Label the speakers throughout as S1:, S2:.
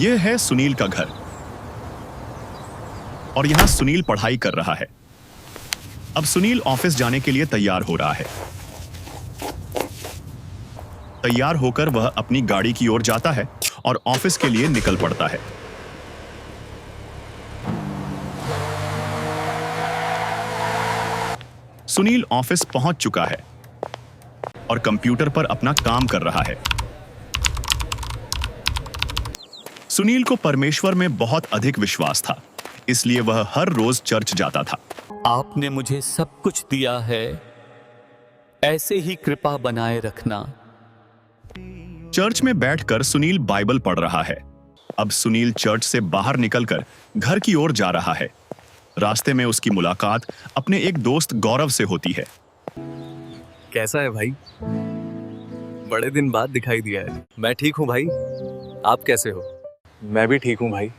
S1: यह है सुनील का घर और यहां सुनील पढ़ाई कर रहा है। अब सुनील ऑफिस जाने के लिए तैयार हो रहा है। तैयार होकर वह अपनी गाड़ी की ओर जाता है और ऑफिस के लिए निकल पड़ता है। सुनील ऑफिस पहुंच चुका है और कंप्यूटर पर अपना काम कर रहा है। सुनील को परमेश्वर में बहुत अधिक विश्वास था, इसलिए वह हर रोज चर्च जाता था।
S2: आपने मुझे सब कुछ दिया है, ऐसे ही कृपा बनाए रखना।
S1: चर्च में बैठकर सुनील बाइबल पढ़ रहा है। अब सुनील चर्च से बाहर निकलकर घर की ओर जा रहा है। रास्ते में उसकी मुलाकात अपने एक दोस्त गौरव से होती है।
S3: कैसा है भाई? बड़े दिन बाद दिखाई दिया है। मैं ठीक हूँ भाई, आप कैसे हो? मैं भी ठीक हूँ भाई।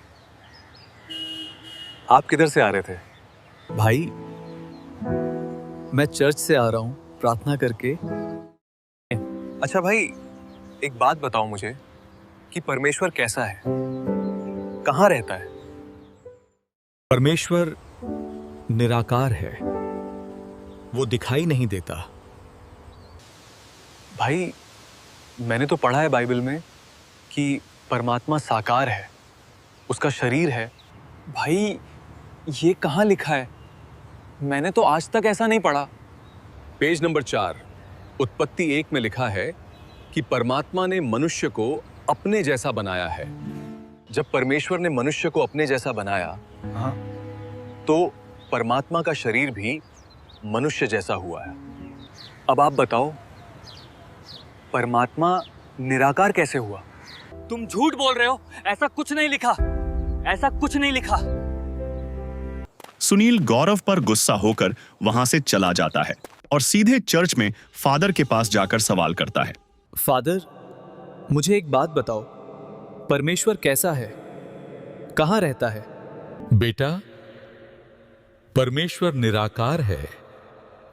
S3: आप किधर से आ रहे थे? भाई मैं चर्च से आ रहा हूँ प्रार्थना करके। अच्छा भाई, एक बात बताओ मुझे कि परमेश्वर कैसा है, कहाँ रहता है?
S2: परमेश्वर निराकार है, वो दिखाई नहीं देता।
S3: भाई मैंने तो पढ़ा है बाइबल में कि परमात्मा साकार है, उसका शरीर है। भाई ये कहाँ लिखा है? मैंने तो आज तक ऐसा नहीं पढ़ा।
S4: पेज नंबर 4 उत्पत्ति 1 में लिखा है कि परमात्मा ने मनुष्य को अपने जैसा बनाया है।
S3: जब परमेश्वर ने मनुष्य को अपने जैसा बनाया, तो परमात्मा का शरीर भी मनुष्य जैसा हुआ है। अब आप बताओ, परमात्मा निराकार कैसे हुआ?
S2: तुम झूठ बोल रहे हो, ऐसा कुछ नहीं लिखा, ऐसा कुछ नहीं लिखा।
S1: सुनील गौरव पर गुस्सा होकर वहां से चला जाता है और सीधे चर्च में फादर के पास जाकर सवाल करता है।
S3: फादर, मुझे एक बात बताओ, परमेश्वर कैसा है, कहाँ रहता है?
S5: बेटा, परमेश्वर निराकार है,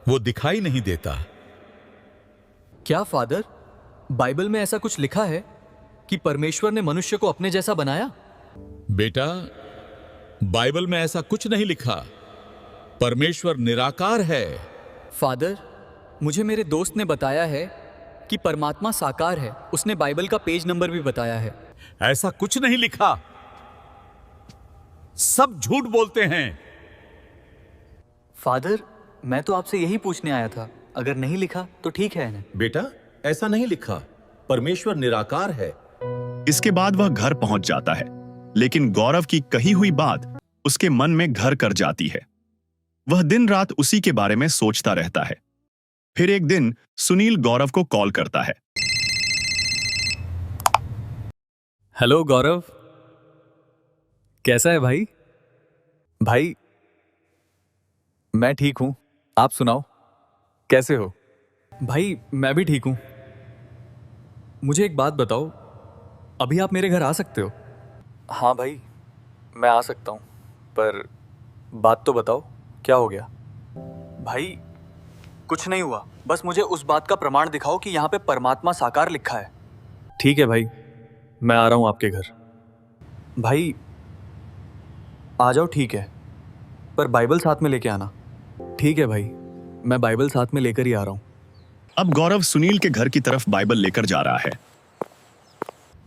S5: वो दिखाई नहीं देता।
S3: क्या फादर, बाइबल में ऐसा कुछ लिखा है कि परमेश्वर ने मनुष्य को अपने जैसा बनाया?
S5: बेटा, बाइबल में ऐसा कुछ नहीं लिखा। परमेश्वर निराकार है।
S3: फादर, मुझे मेरे दोस्त ने बताया है कि परमात्मा साकार है। उसने बाइबल का पेज नंबर भी बताया है।
S5: ऐसा कुछ नहीं लिखा, सब झूठ बोलते हैं।
S3: फादर, मैं तो आपसे यही पूछने आया था, अगर नहीं लिखा तो ठीक है ना?
S6: बेटा, ऐसा नहीं लिखा, परमेश्वर निराकार है।
S1: इसके बाद वह घर पहुंच जाता है, लेकिन गौरव की कही हुई बात उसके मन में घर कर जाती है। वह दिन रात उसी के बारे में सोचता रहता है। फिर एक दिन सुनील गौरव को कॉल करता है।
S3: हेलो गौरव, कैसा है भाई? भाई मैं ठीक हूं, आप सुनाओ, कैसे हो? भाई मैं भी ठीक हूं। मुझे एक बात बताओ, अभी आप मेरे घर आ सकते हो? हाँ भाई, मैं आ सकता हूं, पर बात तो बताओ, क्या हो गया? भाई कुछ नहीं हुआ, बस मुझे उस बात का प्रमाण दिखाओ कि यहाँ पे परमात्मा साकार लिखा है। ठीक है भाई, मैं आ रहा हूँ आपके घर। भाई आ जाओ, ठीक है, पर बाइबल साथ में लेके आना। ठीक है भाई, मैं बाइबल साथ में लेकर ही आ रहा हूँ।
S1: अब गौरव सुनील के घर की तरफ बाइबल लेकर जा रहा है।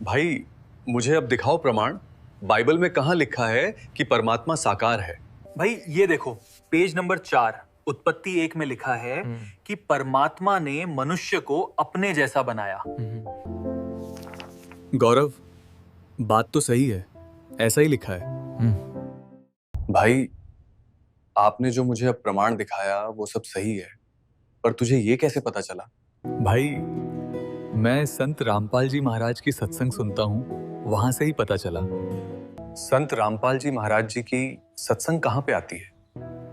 S3: भाई मुझे अब दिखाओ प्रमाण, बाइबल में कहाँ लिखा है कि परमात्मा साकार है? भाई ये देखो, पेज नंबर 4 उत्पत्ति 1 में लिखा है कि परमात्मा ने मनुष्य को अपने जैसा बनाया। गौरव, बात तो सही है, ऐसा ही लिखा है। भाई आपने जो मुझे अब प्रमाण दिखाया वो सब सही है, पर तुझे ये कैसे पता चला? भाई मैं संत रामपाल जी महाराज की सत्संग सुनता हूँ, वहां से ही पता चला। संत रामपाल जी महाराज जी की सत्संग कहाँ पे आती है?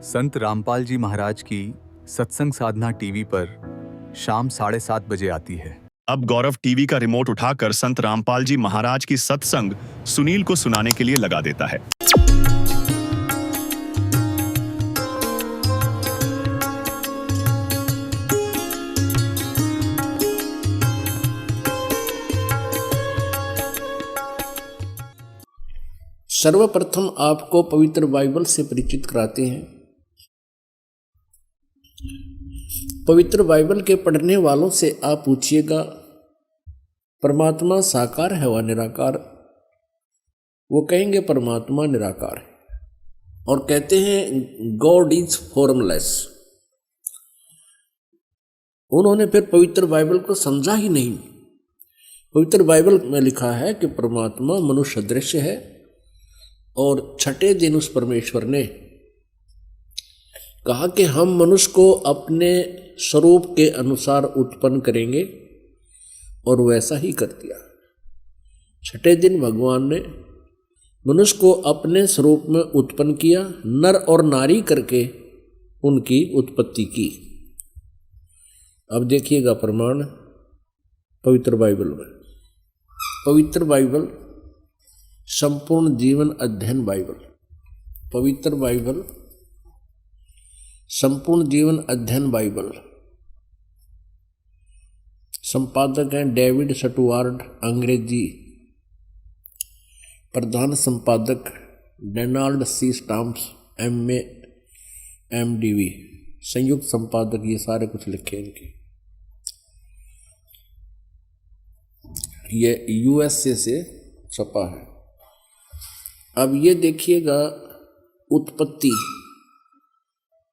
S3: संत रामपाल जी महाराज की सत्संग साधना टीवी पर शाम 7:30 बजे आती है।
S1: अब गौरव टीवी का रिमोट उठाकर संत रामपाल जी महाराज की सत्संग सुनील को सुनाने के लिए लगा देता है।
S7: सर्वप्रथम आपको पवित्र बाइबल से परिचित कराते हैं। पवित्र बाइबल के पढ़ने वालों से आप पूछिएगा परमात्मा साकार है व निराकार, वो कहेंगे परमात्मा निराकार है और कहते हैं गॉड इज फॉर्मलेस। उन्होंने फिर पवित्र बाइबल को समझा ही नहीं। पवित्र बाइबल में लिखा है कि परमात्मा मनुष्य दृश्य है और छठे दिन उस परमेश्वर ने कहा कि हम मनुष्य को अपने स्वरूप के अनुसार उत्पन्न करेंगे और वैसा ही कर दिया। छठे दिन भगवान ने मनुष्य को अपने स्वरूप में उत्पन्न किया, नर और नारी करके उनकी उत्पत्ति की। अब देखिएगा प्रमाण पवित्र बाइबल में। पवित्र बाइबल संपूर्ण जीवन अध्ययन बाइबल, पवित्र बाइबल संपूर्ण जीवन अध्ययन बाइबल, संपादक हैं डेविड स्टुअर्ट, अंग्रेजी, प्रधान संपादक Donald C Stamps, MA MDV, संयुक्त संपादक, ये सारे कुछ लिखे इनके। ये USA से छपा है। अब ये देखिएगा उत्पत्ति,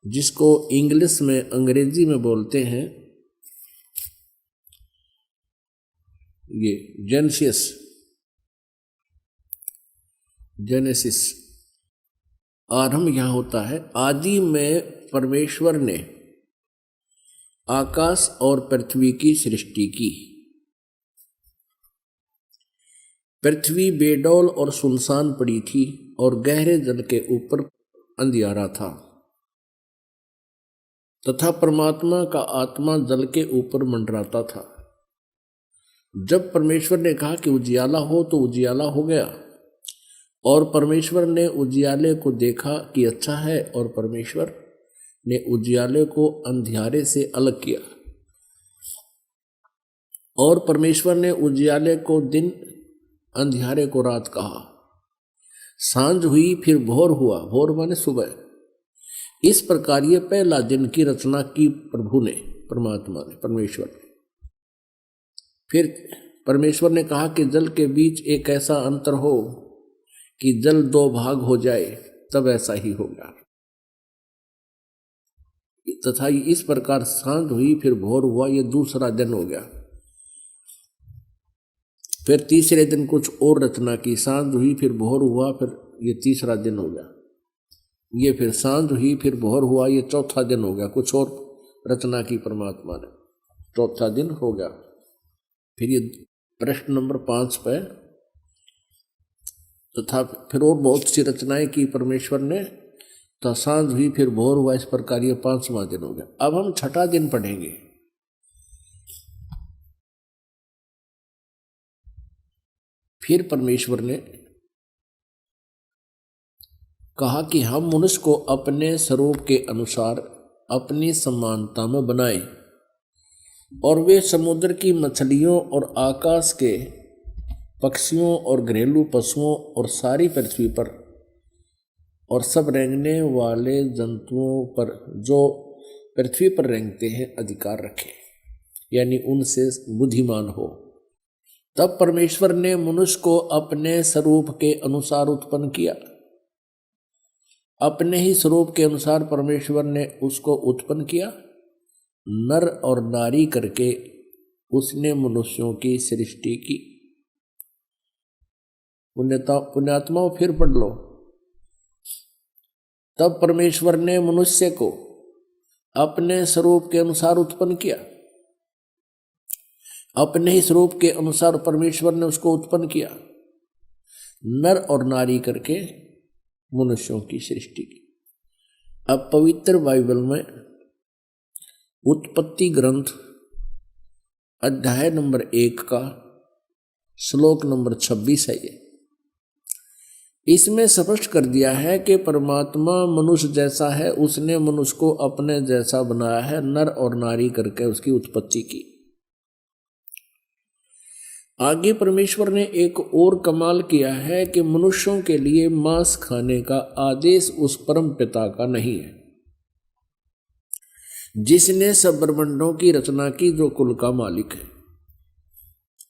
S7: जिसको इंग्लिश में अंग्रेजी में बोलते हैं ये जेनेसिस। आरंभ यहाँ होता है। आदि में परमेश्वर ने आकाश और पृथ्वी की सृष्टि की। पृथ्वी बेडौल और सुनसान पड़ी थी और गहरे जल के ऊपर अंधियारा था तथा परमात्मा का आत्मा जल के ऊपर मंडराता था। जब परमेश्वर ने कहा कि उजियाला हो तो उजियाला हो गया और परमेश्वर ने उजियाले को देखा कि अच्छा है और परमेश्वर ने उजियाले को अंधियारे से अलग किया और परमेश्वर ने उजियाले को दिन, अंधियारे को रात कहा। सांझ हुई फिर भोर हुआ, भोर माने सुबह। इस प्रकार ये पहला दिन की रचना की प्रभु ने, परमात्मा ने, परमेश्वर ने। फिर परमेश्वर ने कहा कि जल के बीच एक ऐसा अंतर हो कि जल दो भाग हो जाए, तब ऐसा ही होगा। तथा इस प्रकार सांझ हुई फिर भोर हुआ, ये दूसरा दिन हो गया। फिर तीसरे दिन कुछ और रचना की, सांझ हुई फिर भोर हुआ, फिर ये तीसरा दिन हो गया। ये फिर सांझ हुई फिर भोर हुआ, ये चौथा दिन हो गया। कुछ और रचना की परमात्मा ने, चौथा दिन हो गया। फिर ये प्रश्न नंबर 5 पे, तथा फिर और बहुत सी रचनाएं की परमेश्वर ने, तो सांझ हुई फिर भोर हुआ, इस प्रकार ये 5वां दिन हो गया। अब हम छठा दिन पढ़ेंगे। फिर परमेश्वर ने कहा कि हम मनुष्य को अपने स्वरूप के अनुसार अपनी समानता में बनाएं और वे समुद्र की मछलियों और आकाश के पक्षियों और घरेलू पशुओं और सारी पृथ्वी पर और सब रेंगने वाले जंतुओं पर जो पृथ्वी पर रेंगते हैं अधिकार रखें, यानी उनसे बुद्धिमान हो। तब परमेश्वर ने मनुष्य को अपने स्वरूप के अनुसार उत्पन्न किया। अपने ही स्वरूप के अनुसार परमेश्वर ने उसको उत्पन्न किया, नर और नारी करके उसने मनुष्यों की सृष्टि की। पुण्यात्माओं फिर पढ़ लो। तब परमेश्वर ने मनुष्य को अपने स्वरूप के अनुसार उत्पन्न किया। अपने ही स्वरूप के अनुसार परमेश्वर ने उसको उत्पन्न किया, नर और नारी करके मनुष्यों की सृष्टि की। अब पवित्र बाइबल में उत्पत्ति ग्रंथ अध्याय नंबर 1 का श्लोक नंबर 26 है। ये इसमें स्पष्ट कर दिया है कि परमात्मा मनुष्य जैसा है, उसने मनुष्य को अपने जैसा बनाया है, नर और नारी करके उसकी उत्पत्ति की। आगे परमेश्वर ने एक और कमाल किया है कि मनुष्यों के लिए मांस खाने का आदेश उस परम पिता का नहीं है जिसने सब ब्रह्मांडों की रचना की, जो कुल का मालिक है।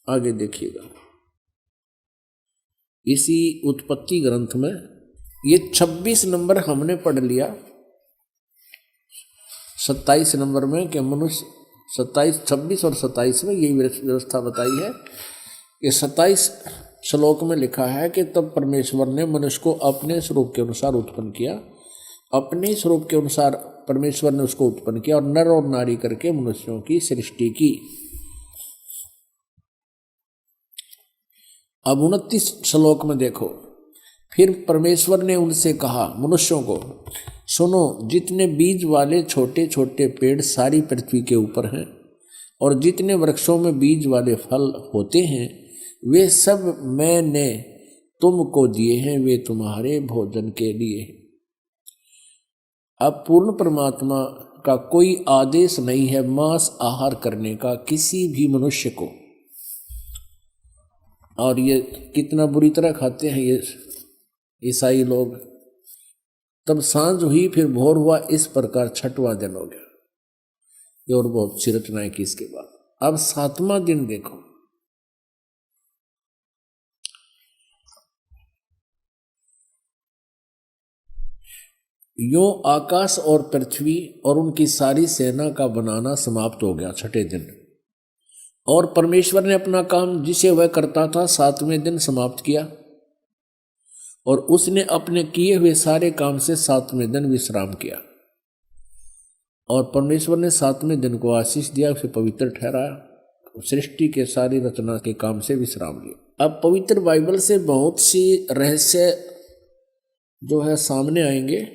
S7: आगे देखिएगा इसी उत्पत्ति ग्रंथ में ये 26 नंबर हमने पढ़ लिया, 27 नंबर में कि मनुष्य 27, 26 और 27 में यही व्यवस्था बताई है। ये 27 श्लोक में लिखा है कि तब परमेश्वर ने मनुष्य को अपने स्वरूप के अनुसार उत्पन्न किया, अपने स्वरूप के अनुसार परमेश्वर ने उसको उत्पन्न किया और नर और नारी करके मनुष्यों की सृष्टि की। अब 29 श्लोक में देखो, फिर परमेश्वर ने उनसे कहा मनुष्यों को, सुनो, जितने बीज वाले छोटे छोटे पेड़ सारी पृथ्वी के ऊपर हैं और जितने वृक्षों में बीज वाले फल होते हैं वे सब मैंने तुमको दिए हैं, वे तुम्हारे भोजन के लिए। अब पूर्ण परमात्मा का कोई आदेश नहीं है मांस आहार करने का किसी भी मनुष्य को, और ये कितना बुरी तरह खाते हैं ये ईसाई लोग। तब सांझ हुई फिर भोर हुआ, इस प्रकार 6वां दिन हो गया। ये और बहुत सी रचनाएं की इसके बाद। अब 7वां दिन देखो, यो आकाश और पृथ्वी और उनकी सारी सेना का बनाना समाप्त हो गया 6ठे दिन। और परमेश्वर ने अपना काम जिसे वह करता था 7वें दिन समाप्त किया और उसने अपने किए हुए सारे काम से 7वें दिन विश्राम किया। और परमेश्वर ने 7वें दिन को आशीष दिया, उसे पवित्र ठहराया, सृष्टि के सारी रचना के काम से विश्राम लिया। अब पवित्र बाइबल से बहुत सी रहस्य जो है सामने आएंगे।